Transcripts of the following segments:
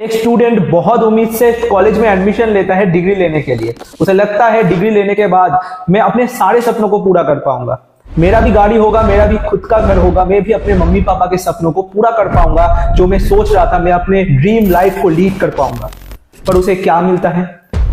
एक स्टूडेंट बहुत उम्मीद से कॉलेज में एडमिशन लेता है डिग्री लेने के लिए। उसे लगता है डिग्री लेने के बाद मैं अपने सारे सपनों को पूरा कर पाऊंगा, मेरा भी गाड़ी होगा, मेरा भी खुद का घर होगा, मैं भी अपने मम्मी पापा के सपनों को पूरा कर पाऊंगा, जो मैं सोच रहा था मैं अपने ड्रीम लाइफ को लीड कर पाऊंगा। पर उसे क्या मिलता है?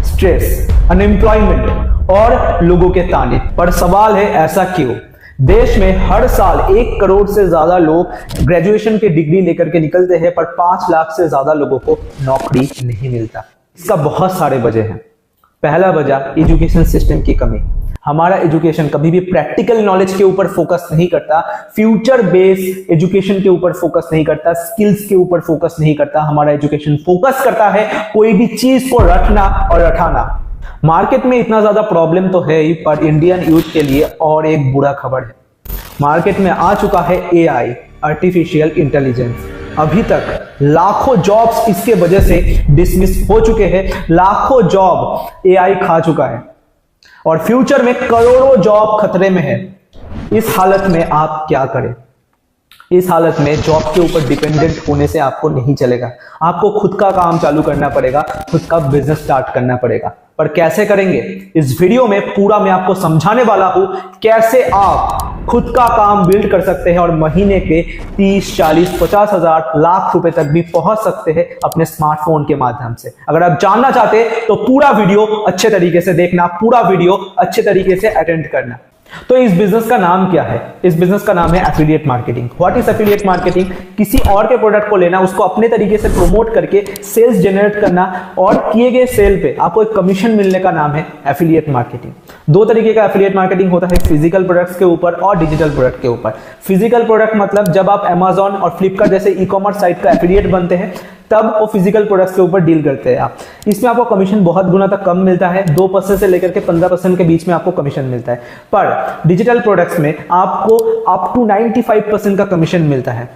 स्ट्रेस, अनएम्प्लॉयमेंट और लोगों के ताने। पर सवाल है, ऐसा क्यों? देश में हर साल 1 करोड़ से ज्यादा लोग ग्रेजुएशन की डिग्री लेकर के निकलते हैं, पर 5 लाख से ज्यादा लोगों को नौकरी नहीं मिलता। इसका बहुत सारे वजह हैं। पहला वजह एजुकेशन सिस्टम की कमी। हमारा एजुकेशन कभी भी प्रैक्टिकल नॉलेज के ऊपर फोकस नहीं करता, फ्यूचर बेस्ड एजुकेशन के ऊपर फोकस नहीं करता, स्किल्स के ऊपर फोकस नहीं करता। हमारा एजुकेशन फोकस करता है कोई भी चीज को रटना और रटाना। मार्केट में इतना ज्यादा प्रॉब्लम तो है ही, पर इंडियन यूथ के लिए और एक बुरा खबर है। मार्केट में आ चुका है एआई, आर्टिफिशियल इंटेलिजेंस। अभी तक लाखों जॉब्स इसके वजह से डिसमिस हो चुके हैं, लाखों जॉब एआई खा चुका है और फ्यूचर में करोड़ों जॉब खतरे में है। इस हालत में आप क्या करें? इस हालत में जॉब के ऊपर डिपेंडेंट होने से आपको नहीं चलेगा। आपको खुद का काम चालू करना पड़ेगा, खुद का बिजनेस स्टार्ट करना पड़ेगा। पर कैसे करेंगे? इस वीडियो में पूरा मैं आपको समझाने वाला हूं कैसे आप खुद का काम बिल्ड कर सकते हैं और महीने के 30, 40, 50 हजार, लाख रुपए तक भी पहुंच सकते हैं अपने स्मार्टफोन के माध्यम से। अगर आप जानना चाहते हैं तो पूरा वीडियो अच्छे तरीके से देखना, पूरा वीडियो अच्छे तरीके से अटेंड करना। तो इस बिजनेस का नाम क्या है? इस बिजनेस का नाम है affiliate marketing. What is affiliate marketing? किसी और के प्रोडक्ट को लेना, उसको अपने तरीके से प्रमोट करके सेल्स जनरेट करना और किए गए सेल पे आपको एक कमीशन मिलने का नाम है एफिलिएट मार्केटिंग। 2 तरीके का एफिलिएट मार्केटिंग होता है, फिजिकल प्रोडक्ट्स के ऊपर और डिजिटल प्रोडक्ट के ऊपर। फिजिकल प्रोडक्ट मतलब जब आप अमेजॉन और फ्लिपकार्ट जैसे ई कॉमर्स साइट का एफिलिएट बनते हैं, तब वो फिजिकल प्रोडक्ट्स के ऊपर डील करते हैं आप। इसमें आपको कमीशन बहुत गुना तक कम मिलता है, 2% से लेकर के 15% के बीच में आपको कमीशन मिलता है। पर डिजिटल प्रोडक्ट्स में आपको अप टू 95% का कमीशन मिलता है।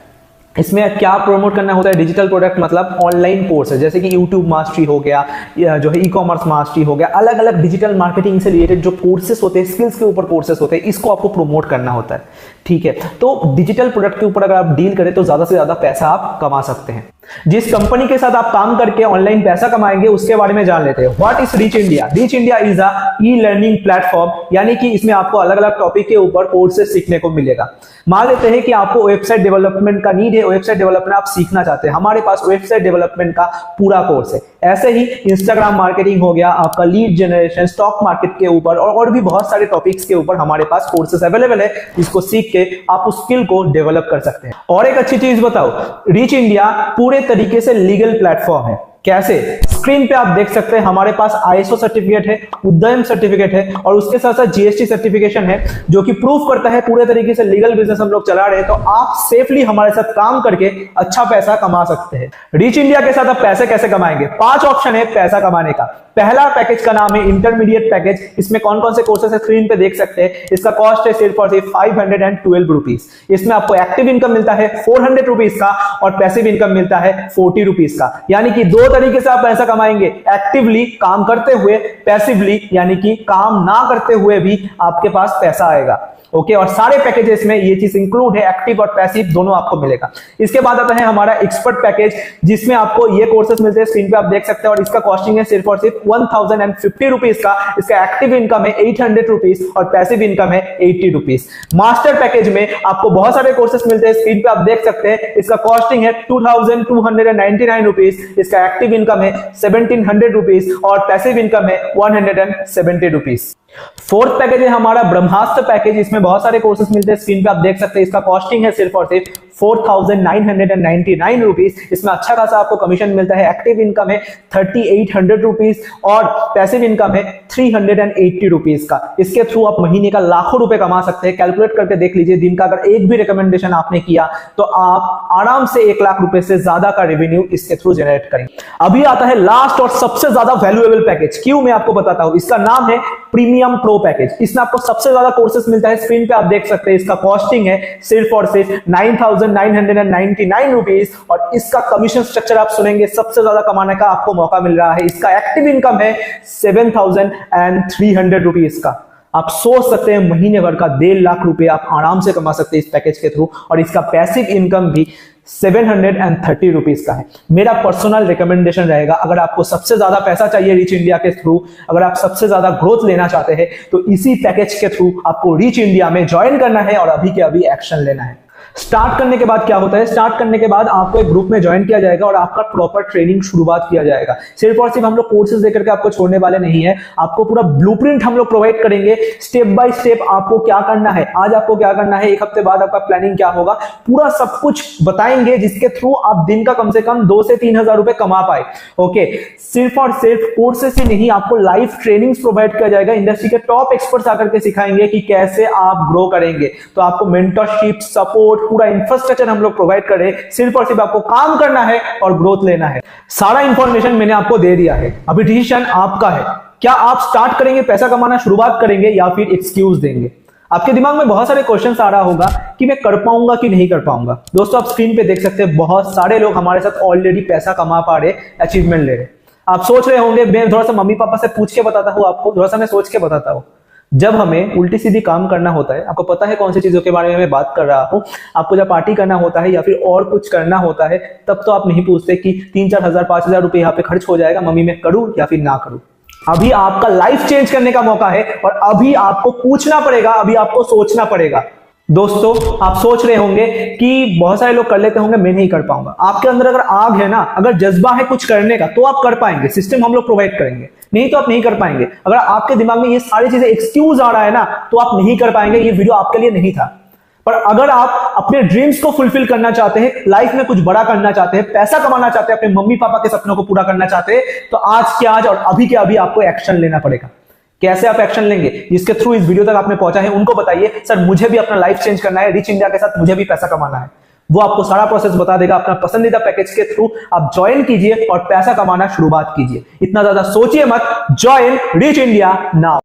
इसमें क्या प्रमोट करना होता है? डिजिटल प्रोडक्ट मतलब ऑनलाइन कोर्स है, जैसे कि यूट्यूब मास्टरी हो गया, जो है ई कॉमर्स मास्टरी हो गया, अलग अलग डिजिटल मार्केटिंग से रिलेटेड जो कोर्सेस होते हैं, स्किल्स के ऊपर कोर्सेस होते हैं, इसको आपको प्रमोट करना होता है। ठीक है, तो डिजिटल प्रोडक्ट के ऊपर अगर आप डील करें तो ज्यादा से ज्यादा पैसा आप कमा सकते हैं। जिस कंपनी के साथ आप काम करके ऑनलाइन पैसा कमाएंगे उसके बारे में जान लेते हैं। What is reach India? Reach India is a e learning platform, यानी कि इसमें आपको अलग अलग टॉपिक के ऊपर कोर्सेस सीखने को मिलेगा। मान लेते हैं कि आपको वेबसाइट डेवलपमेंट का नीड है, वेबसाइट डेवलपमेंट आप सीखना चाहते हैं, हमारे पास वेबसाइट डेवलपमेंट का पूरा कोर्स है। ऐसे ही इंस्टाग्राम मार्केटिंग हो गया, आपका लीड जनरेशन, स्टॉक मार्केट के ऊपर और भी बहुत सारे टॉपिक्स के ऊपर हमारे पास कोर्सेस अवेलेबल है, जिसको सीख के आप उस स्किल को डेवलप कर सकते हैं। और एक अच्छी चीज बताओ, रीच इंडिया पूरे तरीके से लीगल प्लेटफॉर्म है। कैसे? स्क्रीन पे आप देख सकते हैं हमारे पास आईएसओ सर्टिफिकेट है, उद्यम सर्टिफिकेट है और उसके साथ साथ जीएसटी सर्टिफिकेशन है, जो कि प्रूफ करता है पूरे तरीके से लीगल बिजनेस हम लोग चला रहे हैं। तो आप सेफली हमारे साथ काम करके अच्छा पैसा कमा सकते हैं। रीच इंडिया के साथ आप पैसे कैसे कमाएंगे? 5 ऑप्शन है पैसा कमाने का। पहला पैकेज का नाम है इंटरमीडिएट पैकेज। इसमें कौन कौन से कोर्सेस है स्क्रीन पे देख सकते हैं। इसका कॉस्ट है सिर्फ और सिर्फ 512 रुपीज। इसमें आपको एक्टिव इनकम मिलता है 400 रुपीज का और पैसिव इनकम मिलता है 40 रुपीज का। यानी कि 2 तरीके से आप पैसा कमाएंगे, एक्टिवली काम करते हुए, पैसिवली यानी कि काम ना करते हुए भी आपके पास पैसा आएगा। ओके, और सारे पैकेजेस में ये चीज इंक्लूड है, एक्टिव और पैसिव दोनों आपको मिलेगा। इसके बाद आता है हमारा एक्सपर्ट पैकेज, जिसमें आपको ये कोर्सेस मिलते हैं, स्क्रीन पे आप देख सकते हैं, और इसका कॉस्टिंग है सिर्फ और सिर्फ 1050 रुपीज का। इसका एक्टिव इनकम है 800 रुपीज और पैसिव इनकम है 80 रुपीज। मास्टर पैकेज में आपको बहुत सारे कोर्सेस मिलते हैं, स्क्रीन पे आप देख सकते हैं। इसका कॉस्टिंग है 2299 रुपीज। इसका एक्टिव इनकम है 1700 रुपीज और पैसिव इनकम है 170 रुपीज। 4th पैकेज है हमारा ब्रह्मास्त्र पैकेज। इसमें बहुत सारे कोर्सेस मिलते हैं, स्क्रीन पे आप देख सकते हैं। इसका कॉस्टिंग है सिर्फ और सिर्फ 4999 रुपीज। इसमें अच्छा खासा आपको कमीशन मिलता है। एक्टिव इनकम है 3800 रुपीज और पैसिव इनकम है 380 रुपीज का। इसके थ्रू आप महीने का लाखों रुपए कमा सकते हैं। कैलकुलेट करके देख लीजिए, दिन का अगर एक भी रिकमेंडेशन आपने किया तो आप आराम से 1 लाख रुपए से ज्यादा का रेवेन्यू इसके थ्रू जनरेट करेंगे। अभी आता है लास्ट और सबसे ज्यादा वैल्यूएबल पैकेज। क्यों? मैं आपको बताता हूं। इसका नाम है प्रीमियम प्रो पैकेज। इसमें आपको सबसे ज्यादा कोर्सेस मिलता है, स्क्रीन पे आप देख सकते हैं। इसका कॉस्टिंग है सिर्फ और सिर्फ 9999 रुपीज और इसका कमीशन स्ट्रक्चर आप सुनेंगे, सबसे ज्यादा कमाने का आपको मौका मिल रहा है। इसका एक्टिव इनकम है 7300 रुपीज का। आप सोच सकते हैं महीने भर का 1.5 लाख रुपए आप आराम से कमा सकते हैं इस पैकेज के थ्रू। और इसका पैसिव इनकम भी 730 रुपीज का है। मेरा पर्सनल रिकमेंडेशन रहेगा, अगर आपको सबसे ज्यादा पैसा चाहिए रीच इंडिया के थ्रू, अगर आप सबसे ज्यादा ग्रोथ लेना चाहते हैं, तो इसी पैकेज के थ्रू आपको रीच इंडिया में ज्वाइन करना है और अभी के अभी एक्शन लेना है। स्टार्ट करने के बाद क्या होता है, स्टार्ट करने के बाद आपको एक ग्रुप में ज्वाइन किया जाएगा और आपका प्रॉपर ट्रेनिंग शुरुआत किया जाएगा। सिर्फ और सिर्फ हम लोग कोर्सेज देकर के आपको छोड़ने वाले नहीं है, आपको पूरा ब्लूप्रिंट हम लोग प्रोवाइड करेंगे, स्टेप बाय स्टेप आपको क्या करना है, आज आपको क्या करना है, एक हफ्ते बाद आपका प्लानिंग क्या होगा, पूरा सब कुछ बताएंगे, जिसके थ्रू आप दिन का कम से कम 2 से 3 हजार रुपए कमा पाए। ओके, सिर्फ और सिर्फ कोर्सेज ही नहीं, आपको लाइव ट्रेनिंग्स प्रोवाइड किया जाएगा, इंडस्ट्री के टॉप एक्सपर्ट्स आकर के सिखाएंगे कि कैसे आप ग्रो करेंगे। तो आपको मेंटरशिप, सपोर्ट, पूरा इंफ्रास्ट्रक्चर हम लोग प्रोवाइड कर रहे हैं, सिर्फ और सिर्फ आपको काम करना है और ग्रोथ लेना है। सारा इंफॉर्मेशन मैंने आपको दे दिया है, अभी डिसीजन आपका है। क्या आप स्टार्ट करेंगे, पैसा कमाना शुरुआत करेंगे, या फिर एक्सक्यूज देंगे? आपके दिमाग में बहुत सारे क्वेश्चंस आ रहा होगा कि मैं कर पाऊंगा कि नहीं कर पाऊंगा। दोस्तों, आप स्क्रीन पे देख सकते हैं बहुत सारे लोग हमारे साथ ऑलरेडी पैसा कमा पा रहे, अचीवमेंट ले रहे। आप सोच रहे होंगे मैं थोड़ा सा मम्मी पापा से पूछ के बताता हूं आपको, थोड़ा सा मैं सोच के बताता हूं। जब हमें उल्टी सीधी काम करना होता है, आपको पता है कौन सी चीजों के बारे में मैं बात कर रहा हूं, आपको जब पार्टी करना होता है या फिर और कुछ करना होता है, तब तो आप नहीं पूछते कि 3-4 हजार 5 हजार रुपए यहाँ पे खर्च हो जाएगा, मम्मी मैं करूं या फिर ना करूं। अभी आपका लाइफ चेंज करने का मौका है और अभी आपको पूछना पड़ेगा, अभी आपको सोचना पड़ेगा। दोस्तों, आप सोच रहे होंगे कि बहुत सारे लोग कर लेते होंगे, मैं नहीं कर पाऊंगा। आपके अंदर अगर आग है ना, अगर जज्बा है कुछ करने का, तो आप कर पाएंगे, सिस्टम हम लोग प्रोवाइड करेंगे, नहीं तो आप नहीं कर पाएंगे। अगर आपके दिमाग में ये सारी चीजें एक्सक्यूज आ रहा है ना, तो आप नहीं कर पाएंगे। ये वीडियो आपके लिए नहीं था। पर अगर आप अपने ड्रीम्स को फुलफिल करना चाहते हैं, लाइफ में कुछ बड़ा करना चाहते हैं, पैसा कमाना चाहते हैं, अपने मम्मी पापा के सपनों को पूरा करना चाहते हैं, तो आज के आज और अभी के अभी आपको एक्शन लेना पड़ेगा। कैसे आप एक्शन लेंगे, जिसके थ्रू इस वीडियो तक आपने पहुंचा है, उनको बताइए सर मुझे भी अपना लाइफ चेंज करना है, रिच इंडिया के साथ मुझे भी पैसा कमाना है। वो आपको सारा प्रोसेस बता देगा। अपना पसंदीदा पैकेज के थ्रू आप ज्वाइन कीजिए और पैसा कमाना शुरुआत कीजिए। इतना ज्यादा सोचिए मत, ज्वाइन रिच इंडिया नाउ।